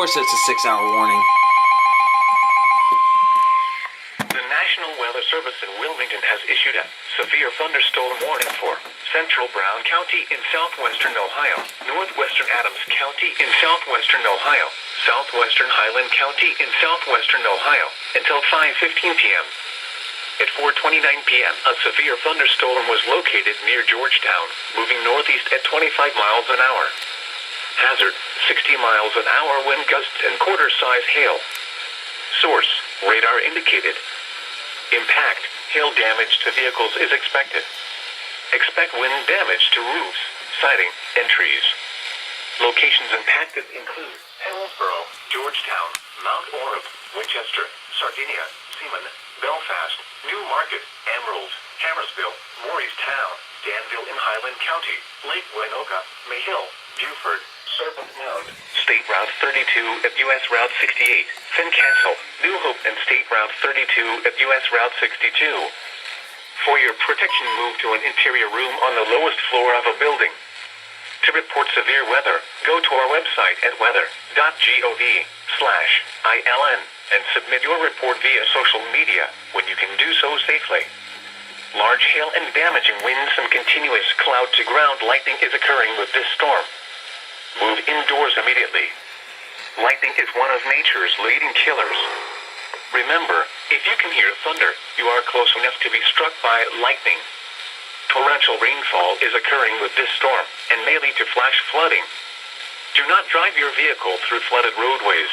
course it's a 6-hour warning. The National Weather Service in Wilmington has issued a severe thunderstorm warning for central Brown County in southwestern Ohio, northwestern Adams County in southwestern Ohio, southwestern Highland County in southwestern Ohio, until 5:15 p.m. At 4:29 p.m., a severe thunderstorm was located near Georgetown, moving northeast at 25 miles an hour. Hazard, 60 miles an hour wind gusts and quarter-size hail. Source, radar indicated. Impact, hail damage to vehicles is expected. Expect wind damage to roofs, siding, and trees. Locations impacted include Hillsborough, Georgetown, Mount Orab, Winchester, Sardinia, Seaman, Belfast, Newmarket, Emerald, Hammersville, Morristown, Danville in Highland County, Lake Winoka, Mayhill, Beaufort, Serpent Mound, State Route 32 at U.S. Route 68, Fincastle, New Hope and State Route 32 at U.S. Route 62. For your protection, move to an interior room on the lowest floor of a building. To report severe weather, go to our website at weather.gov/ILN and submit your report via social media when you can do so safely. Large hail and damaging winds and continuous cloud-to-ground lightning is occurring with this storm. Move indoors immediately. Lightning is one of nature's leading killers. Remember, if you can hear thunder, you are close enough to be struck by lightning. Torrential rainfall is occurring with this storm and may lead to flash flooding. Do not drive your vehicle through flooded roadways.